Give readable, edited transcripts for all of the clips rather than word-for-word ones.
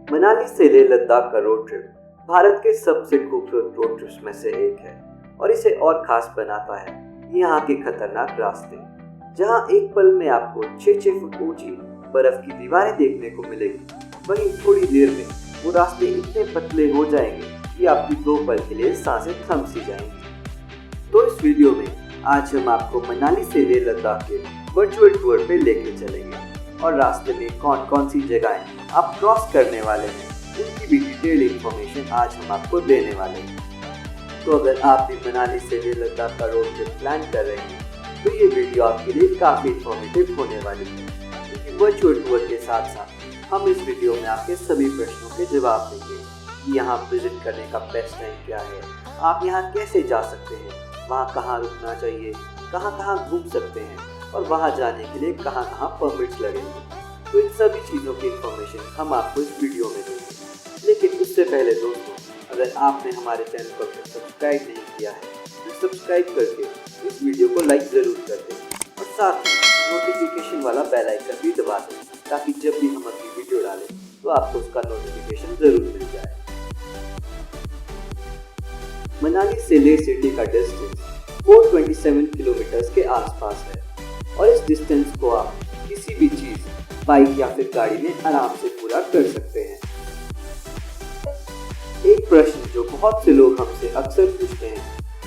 मनाली से लेह लद्दाख का road trip Bharat के सबसे खूबसूरत रोड ट्रिप्स में से एक है और इसे और खास बनाता है यहाँ के खतरनाक रास्ते, जहाँ एक पल में आपको 6-6 फुट ऊंची बर्फ की दीवारें देखने को मिलेगी। वहीं थोड़ी देर में वो रास्ते इतने पतले हो जाएंगे कि आपकी 2 पल के लिए सांसें थम सी जाएंगी। तो इस वीडियो में आज हम आपको मनाली से लेह लद्दाख के वर्चुअल टूर पे लेके चलेंगे और रास्ते में कौन कौन सी जगहें आप क्रॉस करने वाले हैं उनकी भी डिटेल इंफॉर्मेशन आज हम आपको देने वाले हैं। तो अगर आप भी मनाली से लेह लद्दाख का रोड ट्रिप प्लान कर रहे हैं तो ये वीडियो आपके लिए काफ़ी इंफॉर्मेटिव होने वाली है, क्योंकि वर्चुअल टूर के साथ साथ हम इस वीडियो में आपके सभी प्रश्नों के जवाब देंगे कि यहाँ विजिट करने का बेस्ट टाइम क्या है, आप यहाँ कैसे जा सकते हैं, वहाँ कहाँ रुकना चाहिए, कहाँ घूम सकते हैं और वहाँ जाने के लिए कहाँ परमिट्स लगेंगे। तो इन सभी चीज़ों की इंफॉर्मेशन हम आपको इस वीडियो में देंगे। लेकिन उससे पहले दोस्तों, अगर आपने हमारे चैनल को सब्सक्राइब नहीं किया है तो सब्सक्राइब करके इस वीडियो को लाइक ज़रूर कर दें और साथ ही नोटिफिकेशन वाला बेल आइकन भी दबा दें, ताकि जब भी हम अपनी वीडियो डालें तो आपको उसका नोटिफिकेशन ज़रूर मिल जाए। मनाली से लेह सिटी का डिस्टेंस 427 किलोमीटर के आसपास है और इस डिस्टेंस को आप किसी भी चीज़, बाइक या फिर गाड़ी में आराम से पूरा कर सकते हैं। एक प्रश्न जो बहुत से लोग हमसे अक्सर पूछते हैं,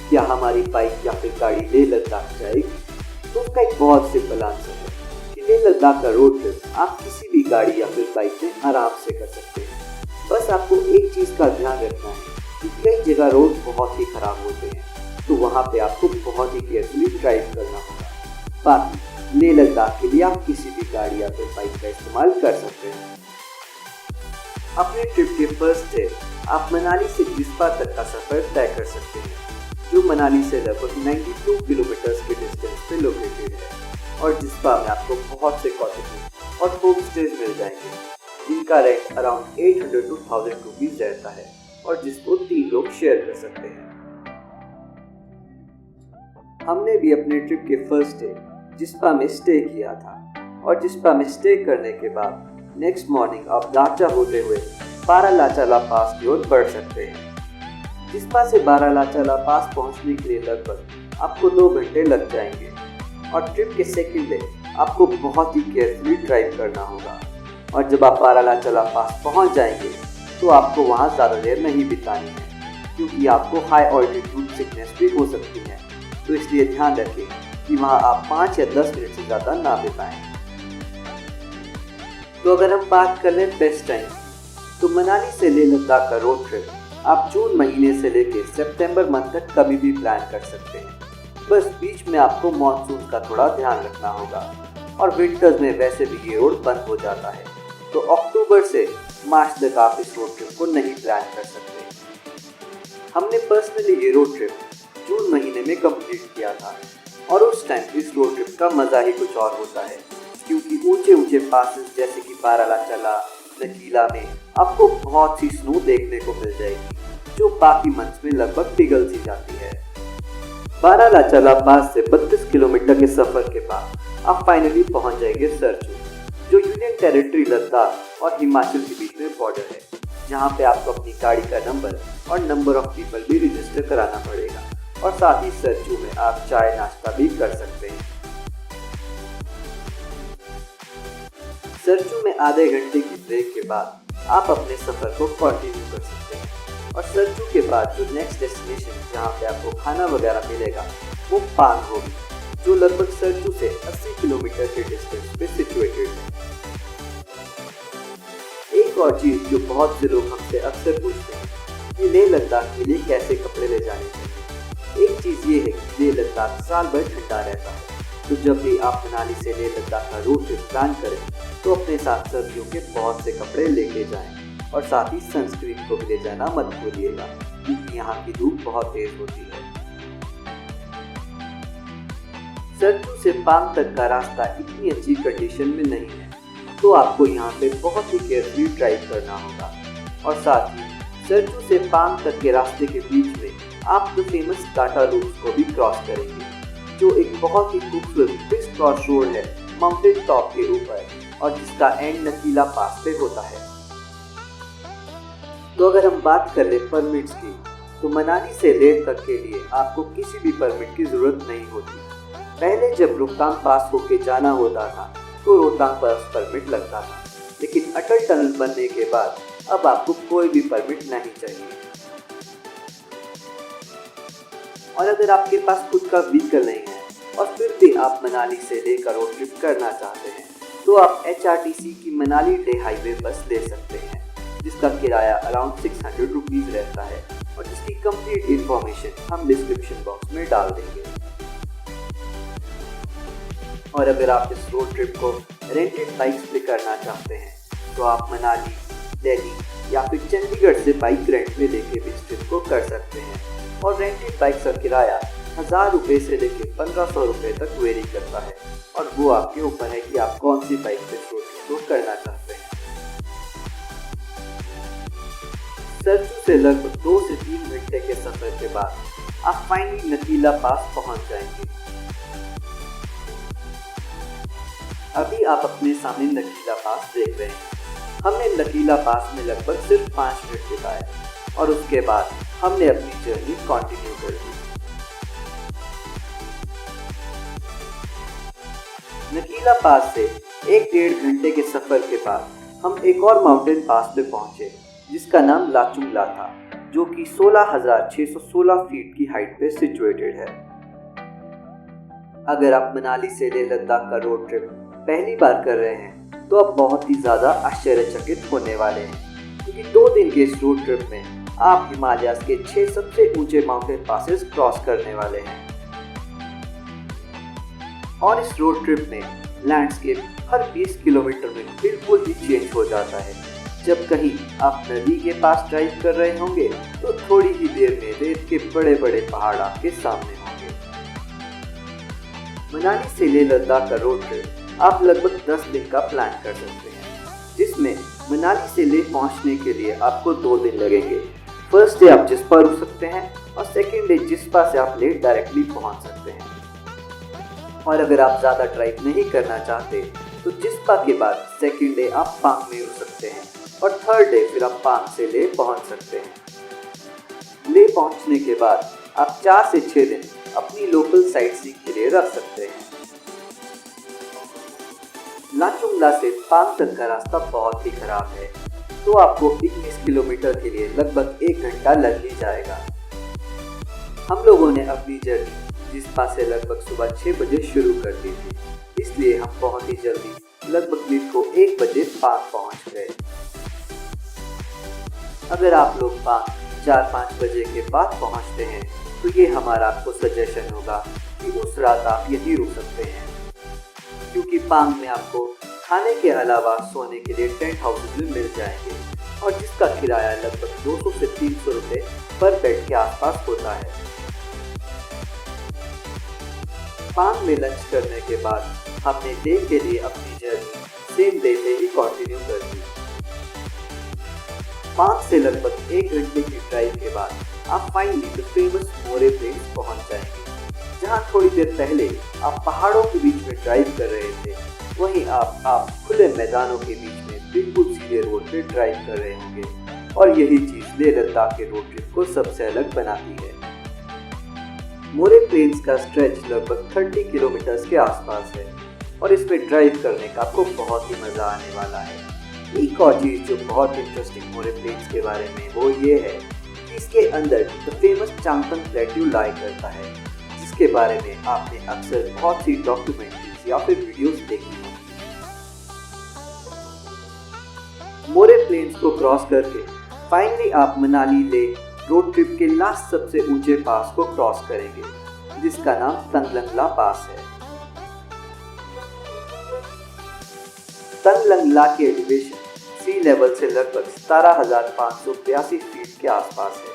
क्या हमारी बाइक या फिर गाड़ी लेह लद्दाख जाएगी? तो उसका एक बहुत सिंपल आंसर है कि लेह लद्दाख का रोड ट्रिप आप किसी भी गाड़ी या फिर बाइक में आराम से कर सकते हैं। बस आपको एक चीज़ का ध्यान रखना है कि कई जगह रोड बहुत ही खराब होते हैं, तो वहाँ पे आपको बहुत ही केयरफुली ड्राइव करना होगा। बाकी लेह लद्दाख के लिए आप किसी भी गाड़ी या फिर बाइक का इस्तेमाल कर सकते हैं। अपने ट्रिप के फर्स्ट डे आप मनाली से जिस्पा तक का सफर तय कर सकते हैं, जो मनाली से लगभग 92 किलोमीटर के डिस्टेंस पे लोकेटेड है। और जिस्पा में आपको बहुत से कॉटेजेस और होम स्टेज मिल जाएंगे, जिनका रेंट अराउंड 800 to 1000 रुपीज रहता है और जिसको 3 लोग शेयर कर सकते हैं। हमने भी अपने ट्रिप के फर्स्ट डे जिस्पा में स्टे किया था और जिस्पा में स्टे करने के बाद नेक्स्ट मॉर्निंग आप दाचा होते हुए बारालाचाला पास की ओर बढ़ सकते हैं। जिस्पा से बारालाचाला पास पहुंचने के लिए लगभग आपको 2 घंटे लग जाएंगे और ट्रिप के सेकंड डे आपको बहुत ही केयरफुली ड्राइव करना होगा। और जब आप बारालाचाला पास पहुंच जाएंगे तो आपको वहां ज़्यादा देर नहीं बितानी है, क्योंकि आपको हाई ऑल्टीट्यूड सिकनेस भी हो सकती है। तो इसलिए ध्यान रखें कि वहां आप 5 या 10 मिनट से ज़्यादा ना बिताएं। तो अगर हम बात कर लें बेस्ट टाइम, तो मनाली से लेह लद्दाख का रोड ट्रिप आप जून महीने से लेकर सितंबर मंथ तक कभी भी प्लान कर सकते हैं। बस बीच में आपको मॉनसून का थोड़ा ध्यान रखना होगा और विंटर्स में वैसे भी ये रोड बंद हो जाता है, तो अक्टूबर से मार्च तक आप इस रोड ट्रिप को नहीं प्लान कर सकते। हमने पर्सनली ये रोड ट्रिप जून महीने में कंप्लीट किया था और उस टाइम इस रोड ट्रिप का मज़ा ही कुछ और होता है, क्योंकि ऊंचे पासेस जैसे कि बारालाचाला, नकीला में आपको बहुत सी स्नो देखने को मिल जाएगी, जो बाकी मंथ्स में लगभग पिघल सी जाती है। बारालाचाला पास से 32 किलोमीटर के सफर के बाद आप फाइनली पहुंच जाएंगे सरचू, जो यूनियन टेरिटरी लद्दाख और हिमाचल के बीच में बॉर्डर है, जहां पे आपको अपनी गाड़ी का नंबर और नंबर ऑफ पीपल भी रजिस्टर कराना पड़ेगा। और साथ ही सरचू में आप चाय नाश्ता भी कर सकते हैं। सरचू में आधे घंटे की ब्रेक के बाद आप अपने सफर को कंटिन्यू कर सकते हैं और सरचू के बाद जो नेक्स्ट डेस्टिनेशन जहाँ पे आपको खाना वगैरह मिलेगा वो पांग होगी, जो लगभग सरचू से 80 किलोमीटर के डिस्टेंस पे सिचुएटेड है। एक और चीज जो बहुत से लोग हमसे अक्सर पूछते हैं कि लेह लद्दाख के लिए कैसे कपड़े ले जाने चाहिए। एक चीज ये है कि लेह लद्दाख साल भर ठंडा रहता है, तो जब भी आप मनाली से लेह लद्दाख का रोड ट्रिप प्लान करें तो अपने साथ सर्दियों के बहुत से कपड़े लेके जाएं और साथ ही सनस्क्रीन को भी ले जाना मत भूलिएगा, क्योंकि यहाँ की धूप बहुत तेज होती है। सरचू से पांग तक का रास्ता इतनी अच्छी कंडीशन में नहीं है, तो आपको यहाँ पे बहुत ही केयरफुली ड्राइव करना होगा। और साथ ही सरचू से पांग तक के रास्ते के बीच में आप द फेमस टाटा लूप्स को भी क्रॉस करेंगे, जो एक बहुत ही खूबसूरत क्रिस क्रॉस रोड है माउंटेन टॉप के ऊपर और जिसका एंड नकीला पास पे होता है। तो अगर हम बात कर ले परमिट्स की, तो मनाली से लेह तक के लिए आपको किसी भी परमिट की ज़रूरत नहीं होती। पहले जब रोहतांग पास होके जाना होता था तो रोहतांग पास परमिट लगता था, लेकिन अटल टनल बनने के बाद अब आपको कोई भी परमिट नहीं चाहिए। और अगर आपके पास खुद का व्हीकल नहीं है और फिर भी आप मनाली से लेह का रोड ट्रिप करना चाहते हैं, तो आप HRTC की मनाली लेह हाईवे बस ले सकते हैं, जिसका किराया अराउंड 600 रुपीज़ रहता है और जिसकी कंप्लीट इंफॉर्मेशन हम डिस्क्रिप्शन बॉक्स में डाल देंगे। और अगर आप इस रोड ट्रिप को रेंटेड बाइक्स पे करना चाहते हैं, तो आप मनाली, दिल्ली या फिर चंडीगढ़ से बाइक रेंट पे लेके भी इस ट्रिप को कर सकते हैं। और रेंटेड बाइक्स का किराया 1000 रुपये से लेके 1500 रुपये तक वेरी करता है, और वो आपके ऊपर है कि आप कौन सी बाइक पे रोड ट्रिप को करना चाहते हैं। सरसू से लगभग 2 से 3 घंटे के सफर के बाद आप फाइनली नकीला पास पहुंच जाएंगे। अभी आप अपने सामने नकीला पास देख रहे हैं। हमने नकीला पास में लगभग सिर्फ 5 मिनट बिताए और उसके बाद हमने अपनी जर्नी कंटिन्यू कर दी। नकीला पास से 1-1.5 घंटे के सफर के बाद हम एक और माउंटेन पास पे पहुंचे, जिसका नाम लाचुंगला था, जो कि 16,616 फीट की हाइट पे सिचुएटेड है। अगर आप मनाली से लेह लद्दाख का रोड ट्रिप पहली बार कर रहे हैं, तो आप बहुत ही ज़्यादा आश्चर्यचकित होने वाले हैं, क्योंकि 2 दिन के इस रोड ट्रिप में आप हिमालय के 6 सबसे ऊंचे माउंटेन पासेस क्रॉस करने वाले हैं। और इस रोड ट्रिप में लैंडस्केप हर 20 किलोमीटर में बिल्कुल ही चेंज हो जाता है। जब कहीं आप नदी के पास ड्राइव कर रहे होंगे, तो थोड़ी ही देर में रेत के बड़े बड़े पहाड़ आपके सामने होंगे। मनाली से लेह लद्दाख का रोड ट्रिप आप लगभग 10 दिन का प्लान कर सकते हैं, जिसमें मनाली से लेह पहुंचने के लिए आपको 2 दिन लगेंगे। फर्स्ट डे आप जिस्पा रुक सकते हैं और सेकेंड डे जिस्पा से आप लेह डायरेक्टली पहुंच सकते हैं। और अगर आप ज़्यादा ड्राइव नहीं करना चाहते, तो जिस्पा के बाद सेकेंड डे आप पांग में रुक सकते हैं और थर्ड डे फिर आप पांग से लेह पहुंच सकते हैं। लेह पहुंचने के बाद आप 4 से 6 दिन अपनी लोकल साइट सीइंग के लिए रख सकते हैं। लाचुंगला से पांग तक का रास्ता बहुत ही खराब है, तो आपको 21 किलोमीटर के लिए लगभग 1 घंटा लग ही जाएगा। हम लोगों ने अपनी जर्नी जिस्पा से लगभग सुबह 6 बजे शुरू कर दी थी, इसलिए हम बहुत ही जल्दी लगभग दिन को 1 बजे पांग पहुंच गए। अगर आप लोग पांग 4-5 बजे के बाद पहुंचते हैं, तो ये हमारा आपको सजेशन होगा कि उस रात आप यहीं रुक सकते हैं, क्योंकि पांग में आपको खाने के अलावा सोने के लिए टेंट हाउसेस भी मिल जाएंगे, और जिसका किराया लगभग 200 से 300 रुपये पर बेड के आसपास होता है। पांग में लंच करने के बाद हमने डे के लिए अपनी जर्नी सेम डे से ही कंटिन्यू कर दी। पांग से लगभग 1 घंटे की ड्राइव के बाद आप finally the famous More plains पहुंच जाएंगे, जहां थोड़ी देर पहले आप पहाड़ों के बीच में ड्राइव कर रहे थे, वहीं आप खुले मैदानों के बीच में बिल्कुल सीधे रोड पे ड्राइव कर रहे होंगे। और यही चीज़ लेह लद्दाख के रोड ट्रिप को सबसे अलग बनाती है। मोरे प्लेन्स का स्ट्रेच लगभग 30 किलोमीटर के आसपास है, और इसमें ड्राइव करने का आपको बहुत ही मज़ा आने वाला है। एक और चीज़ जो बहुत इंटरेस्टिंग मोरे प्लेन्स के बारे में, वो ये है कि इसके अंदर द फेमस चांगथंग प्लेट्यू लाई करता है, जिसके बारे में आपने अक्सर बहुत सी डॉक्यूमेंट्रीज या फिर वीडियोस देखी होंगी। मोरे प्लेन्स को क्रॉस करके फाइनली आप मनाली लेह रोड ट्रिप के लास्ट सबसे ऊंचे पास को क्रॉस करेंगे, जिसका नाम तंगलंगला पास है। तंगलंगला की एलिवेशन सी लेवल से लगभग 17,582 फीट के आसपास है।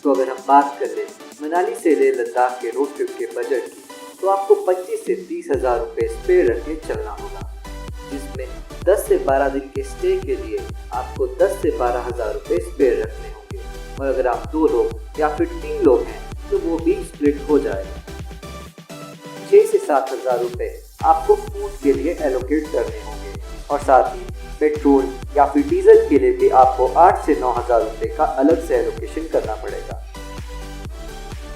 तो अगर हम बात कर ले मनाली से लेह लद्दाख के रोड ट्रिप के बजट की, तो आपको 25 से 30,000 रुपये स्पेयर रख के चलना होगा, जिसमें 10 से 12 दिन के स्टे के लिए आपको 10 से 12,000 रुपये स्पेयर रखने होंगे। और अगर आप 2 लोग या फिर 3 लोग हैं, तो वो भी स्प्लिट हो जाएगा। 6 से 7,000 रुपये आपको फूड के लिए एलोकेट करने होंगे, और साथ ही पेट्रोल या फिर डीजल के लिए भी आपको 8 से 9,000 रुपये का अलग से एलोकेशन करना पड़ेगा।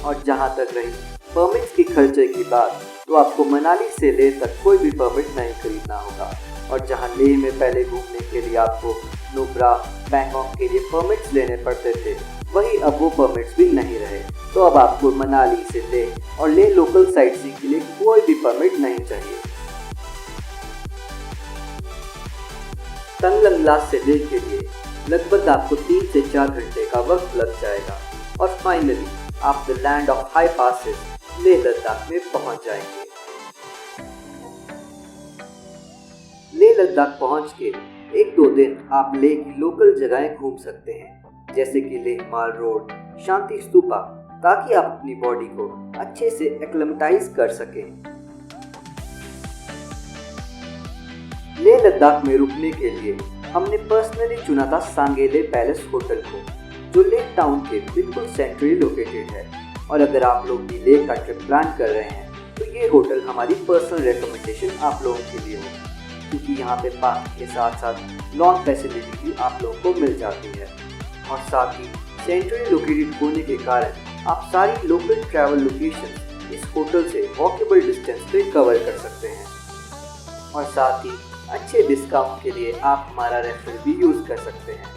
और जहाँ तक रही परमिट्स के खर्चे की बात, तो आपको मनाली से लेह तक कोई भी परमिट नहीं खरीदना होगा। और जहाँ लेह में पहले घूमने के लिए आपको नुब्रा, पैंगोंग के लिए परमिट्स लेने पड़ते थे, वही अब वो परमिट्स भी नहीं रहे। तो अब आपको मनाली से लेह और लेह लोकल साइट सीइंग के लिए कोई भी परमिट नहीं चाहिए। तंगलंगला से लेह के लिए लगभग आपको 3 से 4 घंटे का वक्त लग जाएगा। और फाइनली आप the land of high passes Leh Ladakh में पहुंच जाएंगे। लेह लद्दाख पहुंच के 1-2 दिन आप लेह की लोकल जगहें घूम सकते हैं, जैसे कि लेह माल रोड, शांति स्तूपा, ताकि आप अपनी बॉडी को अच्छे से एक्लेमेटाइज कर सकें। लेह लद्दाख में रुकने के लिए हमने पर्सनली चुना था सांगेले पैलेस होटल को, जो लेह टाउन के बिल्कुल सेंट्रली लोकेटेड है। और अगर आप लोग भी लेह का ट्रिप प्लान कर रहे हैं, तो ये होटल हमारी पर्सनल रिकमेंडेशन आप लोगों के लिए हो, क्योंकि यहाँ पे पार्क के साथ साथ लॉन फैसिलिटी भी आप लोगों को मिल जाती है। और साथ ही सेंट्रली लोकेटेड होने के कारण आप सारी लोकल ट्रैवल लोकेशन इस होटल से वॉकेबल डिस्टेंस पे कवर कर सकते हैं। और साथ ही अच्छे डिस्काउंट के लिए आप हमारा रेफरल भी यूज कर सकते हैं।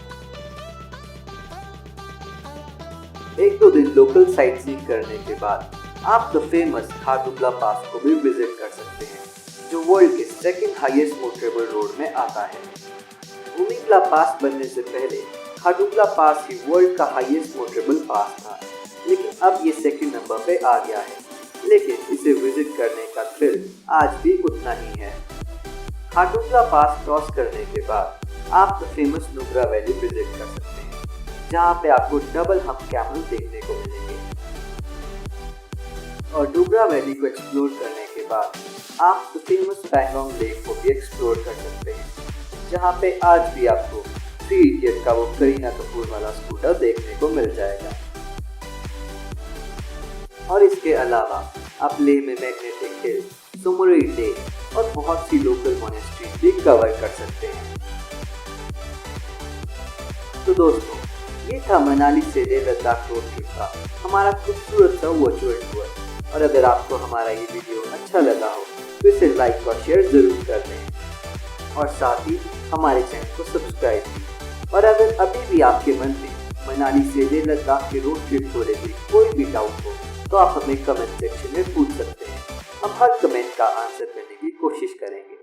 1-2 दिन लोकल साइट सीइंग करने के बाद आप द फेमस खारदुंगला पास को भी विजिट कर सकते हैं, जो वर्ल्ड के सेकंड हाईएस्ट मोटरेबल रोड में आता है। भूमिंगला पास बनने से पहले खारदुंगला पास ही वर्ल्ड का हाईएस्ट मोटरेबल पास था, लेकिन अब ये सेकंड नंबर पे आ गया है। लेकिन इसे विजिट करने का थ्रिल आज भी उतना ही है। खारदुंगला पास क्रॉस करने के बाद आप the famous Nubra valley visit कर सकते हैं, जहाँ पे आपको डबल हम्प कैमल देखने को मिलेंगे। और नुब्रा वैली को एक्सप्लोर करने के बाद आप द फेमस पैंगोंग लेक को भी एक्सप्लोर कर सकते हैं, जहाँ पे आज भी आपको 3 इडियट का वो करीना कपूर वाला स्कूटर देखने को मिल जाएगा। और इसके अलावा आप लेह में मैग्नेटिक हिल, सुमुरई लेक और बहुत सी लोकल मोनेस्ट्रीज भी कवर कर सकते हैं। तो दोस्तों, ये था मनाली से लेह लद्दाख रोड ट्रिप का हमारा खूबसूरत सा वर्चुअल टूर। और अगर आपको हमारा ये वीडियो अच्छा लगा हो, तो इसे लाइक और शेयर जरूर कर दें, और साथ ही हमारे चैनल को सब्सक्राइब करें। और अगर अभी भी आपके मन में मनाली से लेह लद्दाख के रोड ट्रिप को लेकर कोई भी डाउट हो, तो आप हमें कमेंट सेक्शन में पूछ सकते हैं। हम हर कमेंट का आंसर करने की कोशिश करेंगे।